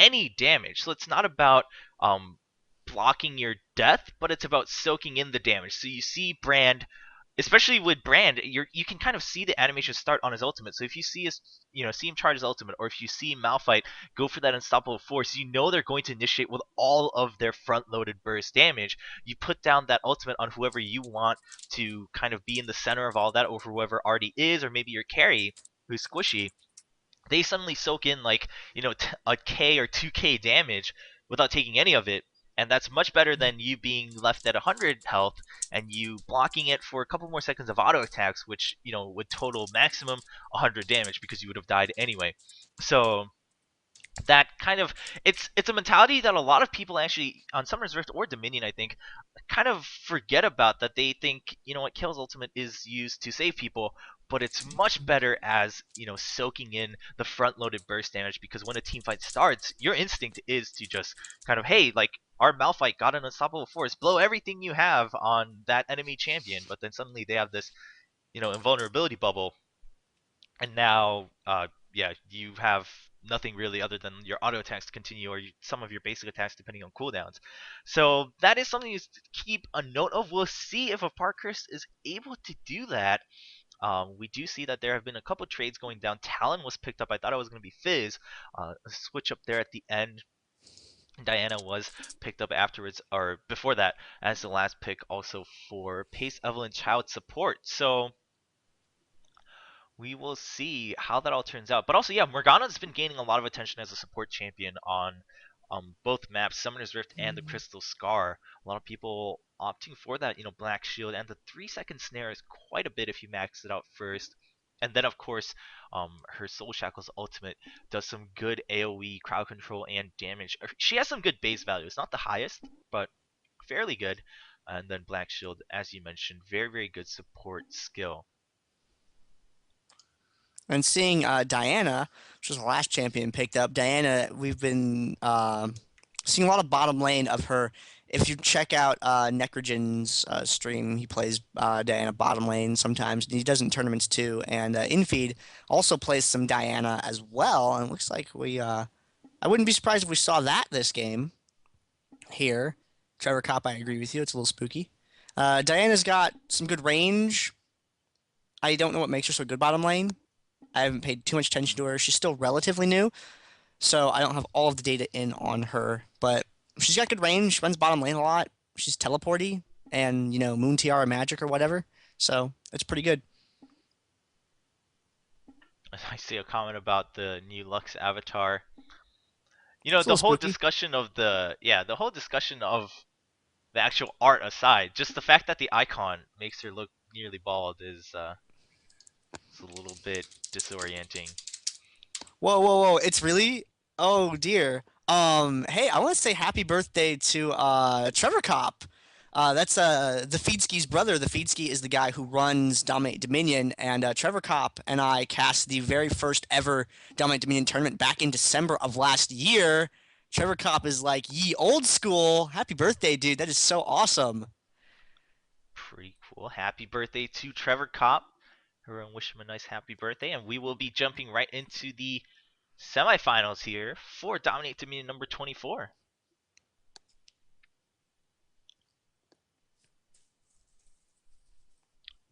any damage. So it's not about blocking your death, but it's about soaking in the damage. So you see Brand, especially with Brand, you can kind of see the animation start on his ultimate. So if you see see him charge his ultimate, or if you see Malphite go for that unstoppable force, you know they're going to initiate with all of their front-loaded burst damage. You put down that ultimate on whoever you want to kind of be in the center of all that, or whoever already is, or maybe your carry who's squishy. They suddenly soak in like a K or 2K damage without taking any of it, and that's much better than you being left at 100 health and you blocking it for a couple more seconds of auto attacks, which would total maximum 100 damage because you would have died anyway. So that kind of, it's a mentality that a lot of people actually on Summoner's Rift or Dominion, I think, kind of forget about. That they think what, Kale's ultimate is used to save people, but it's much better as soaking in the front loaded burst damage, because when a team fight starts, your instinct is to just kind of, hey, like, our Malphite got an unstoppable force, blow everything you have on that enemy champion, but then suddenly they have this invulnerability bubble, and now yeah, you have nothing really other than your auto attacks to continue, or some of your basic attacks depending on cooldowns. So that is something to keep a note of. We'll see if a Parkhurst is able to do that. We do see that there have been a couple trades going down. Talon was picked up. I thought it was going to be Fizz. A switch up there at the end. Diana was picked up afterwards, or before that, as the last pick also for Pace Evelyn Child support. So we will see how that all turns out. But also, yeah, Morgana's been gaining a lot of attention as a support champion on both maps, Summoner's Rift and the Crystal Scar. A lot of people opting for that, Black Shield, and the 3-second snare is quite a bit if you max it out first. And then, of course, her Soul Shackles ultimate does some good AoE, crowd control, and damage. She has some good base values, not the highest, but fairly good. And then Black Shield, as you mentioned, very, very good support skill. And seeing Diana, which was the last champion picked up, Diana, we've been seeing a lot of bottom lane of her. If you check out Necrogen's stream, he plays Diana bottom lane sometimes. He does in tournaments too. And Infeed also plays some Diana as well. And it looks like I wouldn't be surprised if we saw that this game here. Trevor Kopp, I agree with you. It's a little spooky. Diana's got some good range. I don't know what makes her so good bottom lane. I haven't paid too much attention to her. She's still relatively new, so I don't have all of the data in on her. But she's got good range. She runs bottom lane a lot. She's teleporty and, Moon Tiara magic or whatever. So it's pretty good. I see a comment about the new Lux avatar. It's a The little whole spooky. discussion of the whole discussion of the actual art aside, just the fact that the icon makes her look nearly bald is a little bit disorienting. Whoa, whoa, whoa. It's really. Oh dear. Hey, I want to say happy birthday to Trevor Kopp. That's the Feedski's brother. The Feedski is the guy who runs Dominate Dominion, and Trevor Kopp and I cast the very first ever Dominate Dominion tournament back in December of last year. Trevor Kopp is like, ye old school. Happy birthday, dude. That is so awesome. Pretty cool. Happy birthday to Trevor Kopp. Everyone wish him a nice happy birthday, and we will be jumping right into the semifinals here for Dominate Dominion number 24.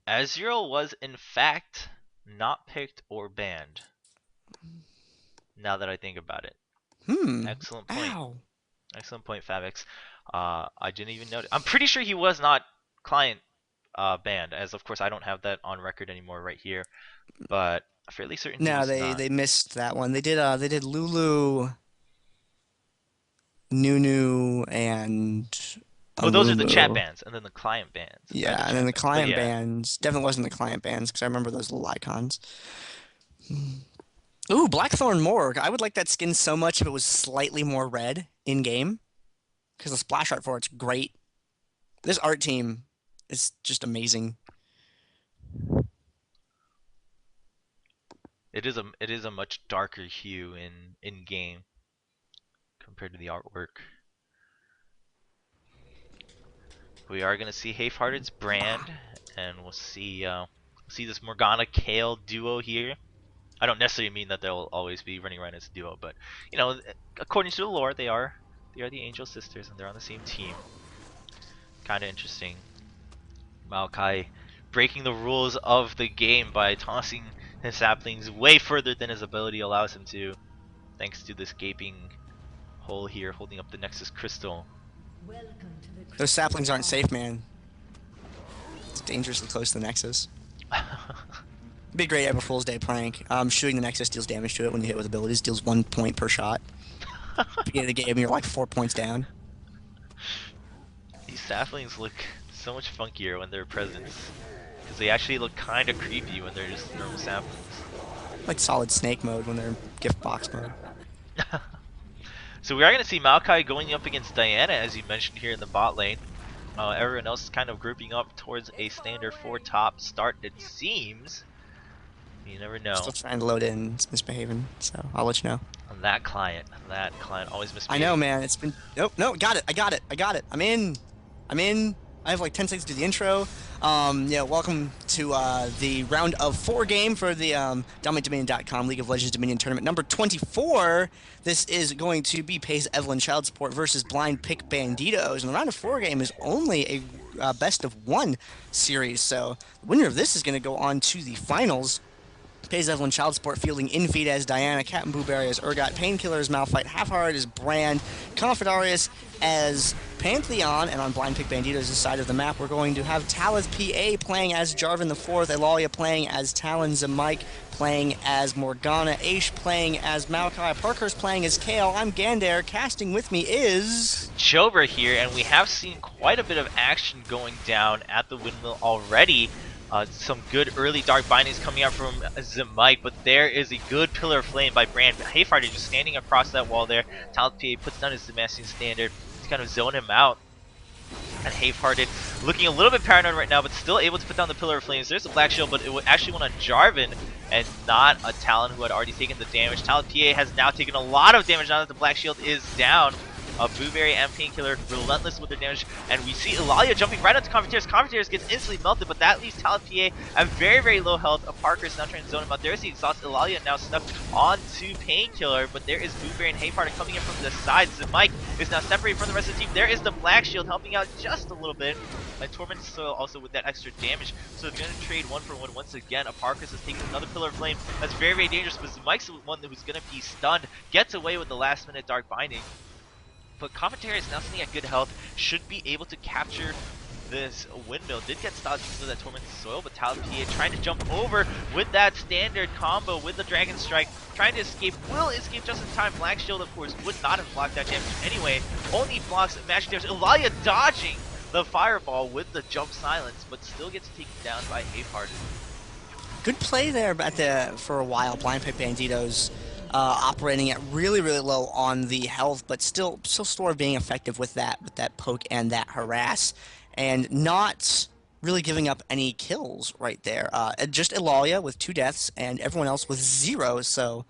Ezreal was in fact not picked or banned. Now that I think about it. Excellent point. Ow. Excellent point, Favix. I didn't even notice. I'm pretty sure he was not client banned, as of course I don't have that on record anymore right here, but I'm fairly certain he No, was they not. they missed that one. They did Lulu, Nunu, and Oh, those are the chat Amumu. bans, and then the client bans are the Yeah, and then chat the bans. But client yeah, bands definitely wasn't the client bands because I remember those little icons. Ooh, Blackthorn Morg. I would like that skin so much if it was slightly more red in game because the splash art for it's great. This art team is just amazing. it is a much darker hue in game compared to the artwork. We are gonna see Half-Hearted's brand, and we'll see this Morgana Kale duo here. I don't necessarily mean that they'll always be running around as a duo, but you know, according to the lore, they are the Angel Sisters and they're on the same team. Kind of interesting. Maokai breaking the rules of the game by tossing his saplings way further than his ability allows him to, thanks to this gaping hole here holding up the Nexus Crystal. Those saplings aren't safe, man. It's dangerously close to the Nexus. It'd be a great April Fool's Day prank. Shooting the Nexus deals damage to it when you hit with abilities. Deals 1 point per shot. Beginning of the game, you're like 4 points down. These saplings look so much funkier when they're present, because they actually look kind of creepy when they're just normal saplings. Like solid snake mode when they're gift box mode. So we are going to see Maokai going up against Diana, as you mentioned here in the bot lane. Everyone else is kind of grouping up towards a standard 4 top start, it seems. You never know. Still trying to load in, it's misbehaving, so I'll let you know. On that client always misbehaving. I know, man. It's been no, got it. I got it. I'm in. I have like 10 seconds to do the intro. Yeah, welcome to the round of 4 game for the DominateDominion.com League of Legends Dominion Tournament number 24. This is going to be PECS Evelyn Child Support versus Blind Pick Banditos, and the round of 4 game is only a best of 1 series. So the winner of this is going to go on to the finals. PECS Evelyn Child Support fielding Infeed as Diana, Captain Blueberry as Urgot, Painkiller as Malphite, Halfheart as Brand, Confidarius as Pantheon, and on Blind Pick Banditos' side of the map, we're going to have Talith PA playing as Jarvan IV, Eulalia playing as Talon, Zemike playing as Morgana, Aish playing as Maokai, Parker's playing as Kale, I'm Gander, casting with me is... Jover here, and we have seen quite a bit of action going down at the windmill already. Some good early Dark Bindings coming out from Zemike, but there is a good Pillar of Flame by Brand. Hayfarter just standing across that wall there. Talent PA puts down his Damascene Standard to kind of zone him out. And Hayfarted looking a little bit paranoid right now, but still able to put down the Pillar of Flames. There's a Black Shield, but it actually went on Jarvan and not a Talon who had already taken the damage. Talent PA has now taken a lot of damage now that the Black Shield is down. Blueberry and Painkiller relentless with their damage, and we see Eulalia jumping right onto Confiteers. Confiteers gets instantly melted, but that leaves Talent PA at very, very low health. Parker is now trying to zone him out. There's the exhaust. Eulalia now stuck onto Painkiller, but there is Blueberry and Hayfarter coming in from the side. Mike is now separated from the rest of the team. There is the Black Shield helping out just a little bit. And Tormented Soil also with that extra damage, so they're going to trade 1 for 1 once again. Parker is taking another Pillar of Flame. That's very, very dangerous, but Mike's the one who's going to be stunned. Gets away with the last minute Dark Binding. But Commentary is now sitting at good health, should be able to capture this windmill. Did get stopped because of that Tormented Soil, but Talon PA trying to jump over with that standard combo with the Dragon Strike, trying to escape, will escape just in time. Black Shield, of course, would not have blocked that damage anyway. Only blocks magic damage. Eulalia dodging the fireball with the jump silence, but still gets taken down by Hayfarted. Good play there for a while. Blind Pick Banditos operating at really, really low on the health, but still sort of being effective with that poke and that harass, and not really giving up any kills right there. Just Eulalia with 2 deaths and everyone else with 0, so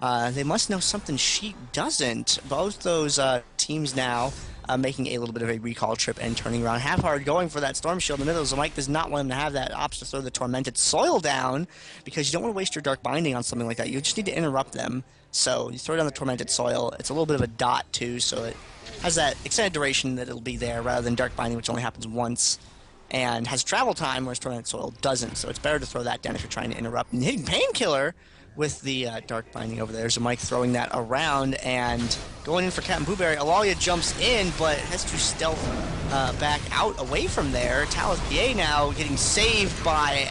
they must know something she doesn't. Both those teams now making a little bit of a recall trip and turning around. Halfheart going for that Storm Shield in the middle, so Mike does not want him to have that option to throw the Tormented Soil down, because you don't want to waste your Dark Binding on something like that. You just need to interrupt them. So you throw down the Tormented Soil. It's a little bit of a dot too, so it has that extended duration that it'll be there, rather than Dark Binding, which only happens once, and has travel time, whereas Tormented Soil doesn't. So it's better to throw that down if you're trying to interrupt. And hitting Painkiller with the Dark Binding over there. So Mike throwing that around and going in for Captain Blueberry. Eulalia jumps in, but has to stealth back out away from there. Talith PA now getting saved by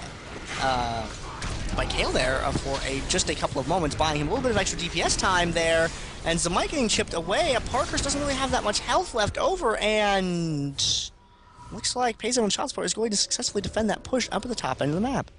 Kale there for just a couple of moments, buying him a little bit of extra DPS time there. And Zemike getting chipped away. Parker's doesn't really have that much health left over, and looks like PECS Evelyn Child Support is going to successfully defend that push up at the top end of the map.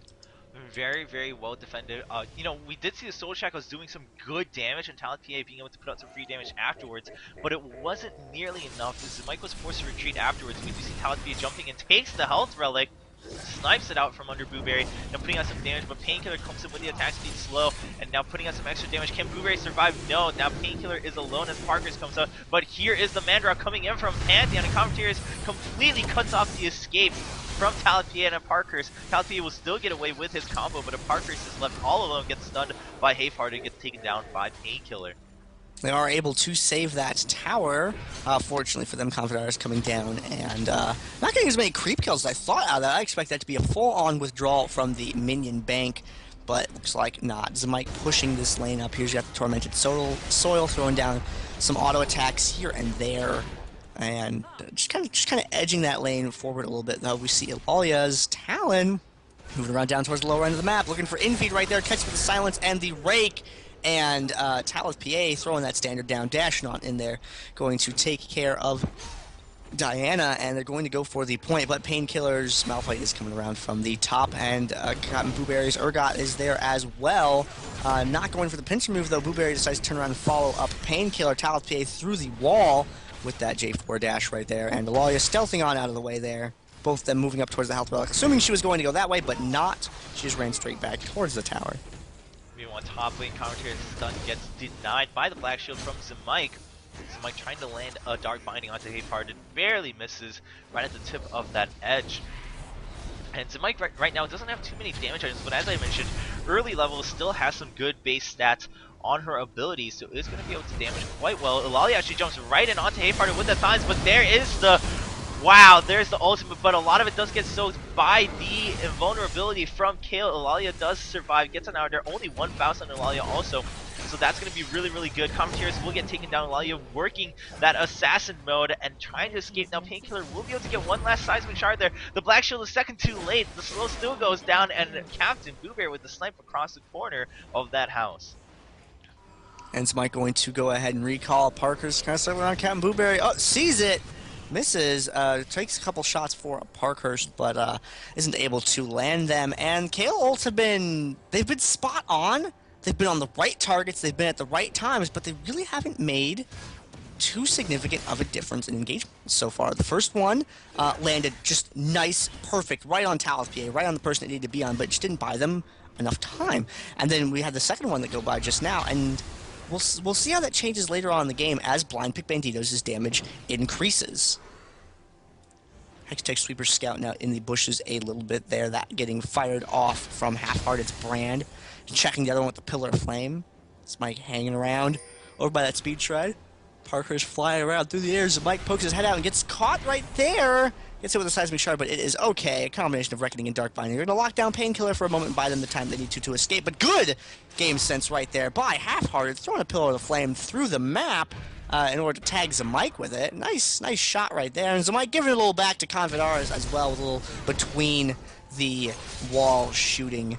Very, very well defended. You know, we did see the Soul Shackles doing some good damage, and Talent PA being able to put out some free damage afterwards, but it wasn't nearly enough. As Mike was forced to retreat afterwards, we do see Talent PA jumping and takes the health relic. snipes it out from under Blueberry, now putting out some damage, but Painkiller comes in with the attack speed slow, and now putting out some extra damage. Can Blueberry survive? No. Now Painkiller is alone as Parker's comes out, but here is the Mandrock coming in from Pantheon, and Commentaries completely cuts off the escape from Talipia and Parkers. Talipia will still get away with his combo, but Parkers is left all alone, gets stunned by Hayfart and gets taken down by Painkiller. They are able to save that tower. Fortunately for them, Confidar is coming down and not getting as many creep kills as I thought out of that. I expect that to be a full-on withdrawal from the minion bank, but looks like not. Zemike pushing this lane up. Here's you got the Tormented Soil throwing down some auto attacks here and there, and just kind of edging that lane forward a little bit. Though we see Ilalia's Talon moving around down towards the lower end of the map, looking for infeed right there, catches with the silence and the rake. And Talith PA throwing that standard down, dashing on in there, going to take care of Diana, and they're going to go for the point, but Painkiller's Malphite is coming around from the top, and Cotton Blueberry's Urgot is there as well. Not going for the pincer move, though. Blueberry decides to turn around and follow up Painkiller. Talith PA through the wall with that J4 dash right there, and Ilalia stealthing on out of the way there. Both of them moving up towards the health relic, assuming she was going to go that way, but not. She just ran straight back towards the tower. Meanwhile, top lane Commentary's stun gets denied by the Black Shield from Zemike. Zemike trying to land a Dark Binding onto Hayfart. It barely misses right at the tip of that edge. And Zemike right now doesn't have too many damage items, but as I mentioned, early level still has some good base stats on her abilities, so is going to be able to damage quite well. Ilalia actually jumps right in onto Hayfart with the Thines, but there is the... Wow, there's the ultimate, but a lot of it does get soaked by the invulnerability from Kale. Ilalia does survive, gets an hour there, only one Faust on Ilalia also, so that's going to be really, really good. Commentators will get taken down. Ilalia working that assassin mode and trying to escape. Now Painkiller will be able to get one last seismic shard there. The Black Shield is second too late. The slow still goes down, and Captain Blueberry with the snipe across the corner of that house. And Zemike going to go ahead and recall. Parker's kind of circling around Captain Blueberry. Oh, sees it! Misses, takes a couple shots for Parkhurst, but isn't able to land them. And Kale ults they've been spot on. They've been on the right targets, they've been at the right times, but they really haven't made too significant of a difference in engagement so far. The first one landed just nice, perfect, right on Talith PA, right on the person it needed to be on, but just didn't buy them enough time. And then we had the second one that go by just now, and we'll see how that changes later on in the game as Blind Pick Banditos' damage increases. Hextech Sweeper scouting out in the bushes a little bit there, that getting fired off from Half-Hearted's Brand. Checking the other one with the Pillar of Flame. Zemike hanging around over by that speed shred. Parker's flying around through the air. Zemike pokes his head out and gets caught right there. Gets hit with a seismic shard, but it is okay. A combination of Reckoning and Dark Binding. You're going to lock down Painkiller for a moment and buy them the time they need to escape. But good game sense right there by Half-Hearted, throwing a Pillar of the Flame through the map in order to tag Zemike with it. Nice shot right there. And Zemike giving it a little back to Confidaris as well, with a little between the wall shooting.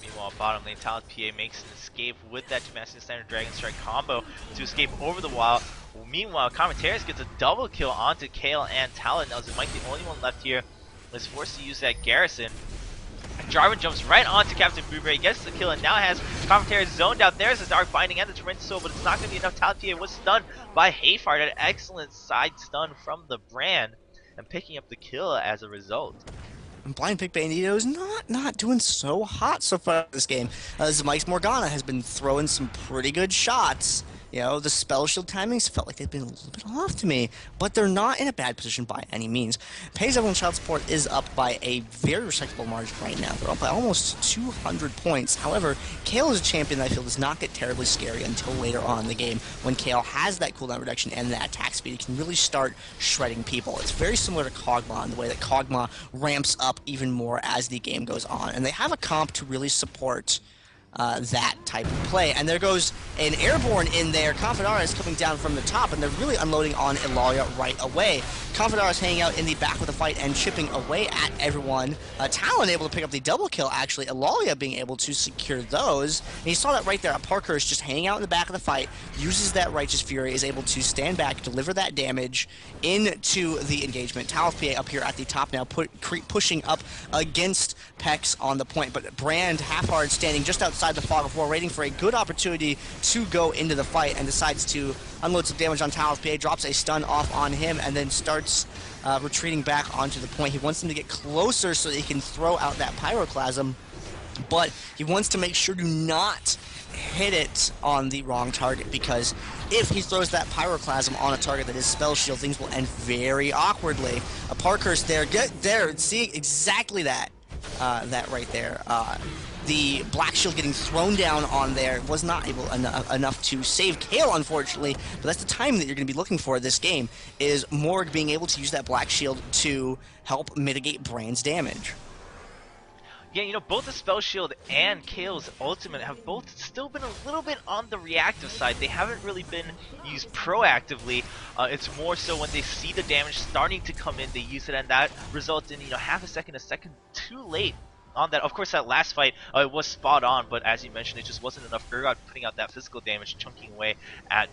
Meanwhile, bottom lane, Talith PA makes an escape with that Damascus Standard Dragon Strike combo to escape over the wall. Meanwhile, Commentaries gets a double kill onto Kale and Talon. Now Zemike, the only one left here, is forced to use that Garrison. Jarvan jumps right onto Captain Blueberry, gets the kill, and now has Commentaries zoned out. There's a Dark Binding and the Torrential Soul, but it's not going to be enough. Talith PA was stunned by Hayfart, an excellent side stun from the Brand, and picking up the kill as a result. And Blind Pick Bandito's not doing so hot so far this game. Zemike's Morgana has been throwing some pretty good shots. You know, the spell shield timings felt like they've been a little bit off to me, but they're not in a bad position by any means. Pays Everyone Child Support is up by a very respectable margin right now. They're up by almost 200 points. However, Kale is a champion that I feel does not get terribly scary until later on in the game, when Kale has that cooldown reduction and that attack speed. He can really start shredding people. It's very similar to Kog'Maw in the way that Kog'Maw ramps up even more as the game goes on, and they have a comp to really support that type of play. And there goes an Airborne in there. Confidaris coming down from the top, and they're really unloading on Ilalia right away. Confidaris hanging out in the back with the fight and chipping away at everyone. Talon able to pick up the double kill, actually. Ilalia being able to secure those. And you saw that right there. Parker is just hanging out in the back of the fight, uses that Righteous Fury, is able to stand back, deliver that damage into the engagement. Talith PA up here at the top now, pushing up against PECS on the point, but Brand Half-Hard standing just outside outside the fog of war, waiting for a good opportunity to go into the fight, and decides to unload some damage on Talos. PA drops a stun off on him and then starts retreating back onto the point. He wants him to get closer so that he can throw out that pyroclasm, but he wants to make sure to not hit it on the wrong target, because if he throws that pyroclasm on a target that is spell shield, things will end very awkwardly. A Parkhurst there, get there, see exactly that, that right there. The Black Shield getting thrown down on there was not able enough to save Kale, unfortunately, but that's the time that you're going to be looking for this game, is Morg being able to use that Black Shield to help mitigate Brand's damage. Yeah, you know, both the Spell Shield and Kale's ultimate have both still been a little bit on the reactive side. They haven't really been used proactively. It's more so when they see the damage starting to come in, they use it, and that results in, you know, half a second too late on that. Of course, that last fight, it was spot on, but as you mentioned, it just wasn't enough. Urgot putting out that physical damage, chunking away at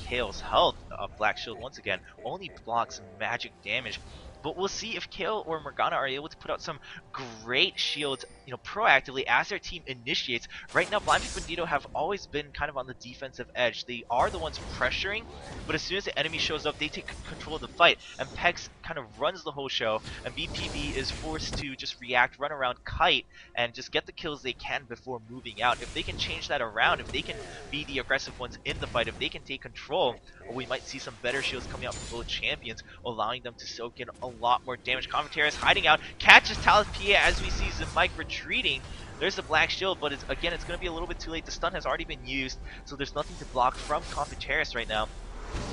Kale's health. Black Shield, once again, only blocks magic damage. But we'll see if Kale or Morgana are able to put out some great shields, you know, proactively as their team initiates. Right now, Blind Peak Bandito have always been kind of on the defensive edge. They are the ones pressuring, but as soon as the enemy shows up, they take control of the fight. And PECS kind of runs the whole show, and BPB is forced to just react, run around, kite, and just get the kills they can before moving out. If they can change that around, if they can be the aggressive ones in the fight, if they can take control, we might see some better shields coming out from both champions, allowing them to soak in a lot more damage. Commentaries hiding out, catches Talos PA as we see Mike retreating. There's the Black Shield, but it's going to be a little bit too late. The stun has already been used, so there's nothing to block from Commentaries right now.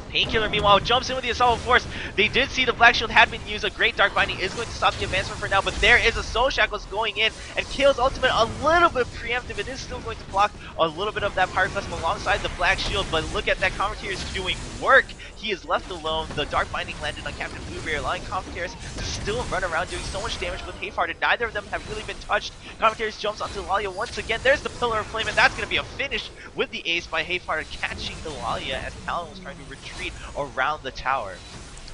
Painkiller, meanwhile, jumps in with the Assault Force. They did see the Black Shield had been used. A great Dark Binding is going to stop the advancement for now, but there is a Soul Shackles going in, and Kale's ultimate a little bit preemptive. It is still going to block a little bit of that Pyroclasm alongside the Black Shield, but look at that. Commentator is doing work. He is left alone. The Dark Binding landed on Captain Blueberry, allowing Commentaries to still run around doing so much damage with Half-Hearted. Neither of them have really been touched. Commentaries jumps onto Lalia once again. There's the Pillar of Flame, and that's going to be a finish with the ace by Half-Hearted, catching the Lalia as Talon was trying to retreat around the tower.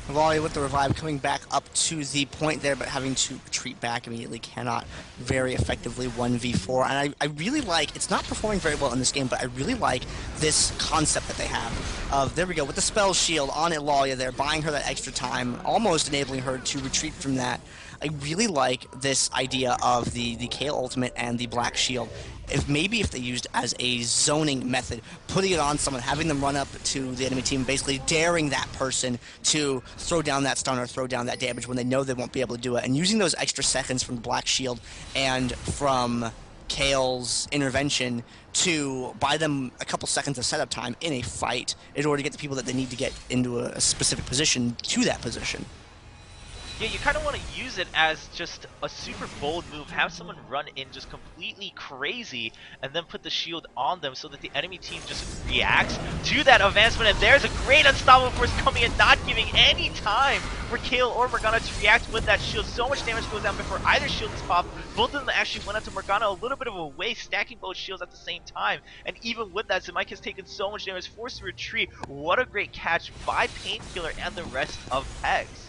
Lalia with the revive, coming back up to the point there, but having to retreat back immediately. Cannot very effectively 1v4. And I really like, it's not performing very well in this game, but I really like this concept that they have of, there we go, with the spell shield on Lalia there, buying her that extra time, almost enabling her to retreat from that. I really like this idea of the Kale ultimate and the Black Shield. If they used as a zoning method, putting it on someone, having them run up to the enemy team, basically daring that person to throw down that stun or throw down that damage when they know they won't be able to do it, and using those extra seconds from the Black Shield and from Kale's intervention to buy them a couple seconds of setup time in a fight in order to get the people that they need to get into a specific position to that position. Yeah, you kind of want to use it as just a super bold move, have someone run in just completely crazy, and then put the shield on them so that the enemy team just reacts to that advancement, and there's a great Unstoppable Force coming in, not giving any time for Kale or Morgana to react with that shield. So much damage goes down before either shield is popped. Both of them actually went out to Morgana, a little bit of a waste, stacking both shields at the same time, and even with that, Zemike has taken so much damage, forced to retreat. What a great catch by Painkiller and the rest of PECS.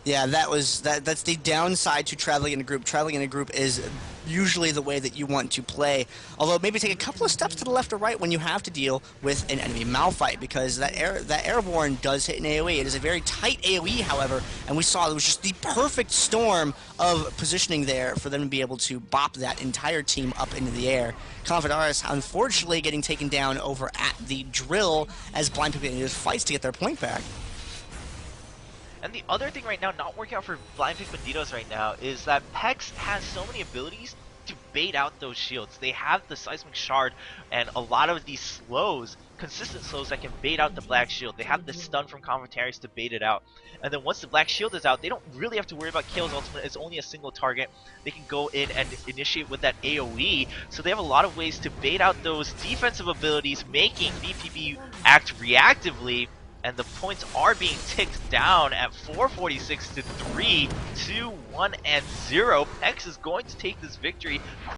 Yeah, that's the downside to traveling in a group. Traveling in a group is usually the way that you want to play. Although maybe take a couple of steps to the left or right when you have to deal with an enemy Malphite, because that Airborne does hit an AoE. It is a very tight AoE, however, and we saw it was just the perfect storm of positioning there for them to be able to bop that entire team up into the air. Confederatus, unfortunately, getting taken down over at the drill as Blind Peak fights to get their point back. And the other thing right now, not working out for Blind Peak Banditos right now, is that PECS has so many abilities to bait out those shields. They have the Seismic Shard and a lot of these slows, consistent slows that can bait out the Black Shield. They have the stun from Commentaries to bait it out. And then once the Black Shield is out, they don't really have to worry about Kale's ultimate. It's only a single target. They can go in and initiate with that AoE. So they have a lot of ways to bait out those defensive abilities, making BPB act reactively. And the points are being ticked down at 446 to 3, 2, 1, and 0. PECS is going to take this victory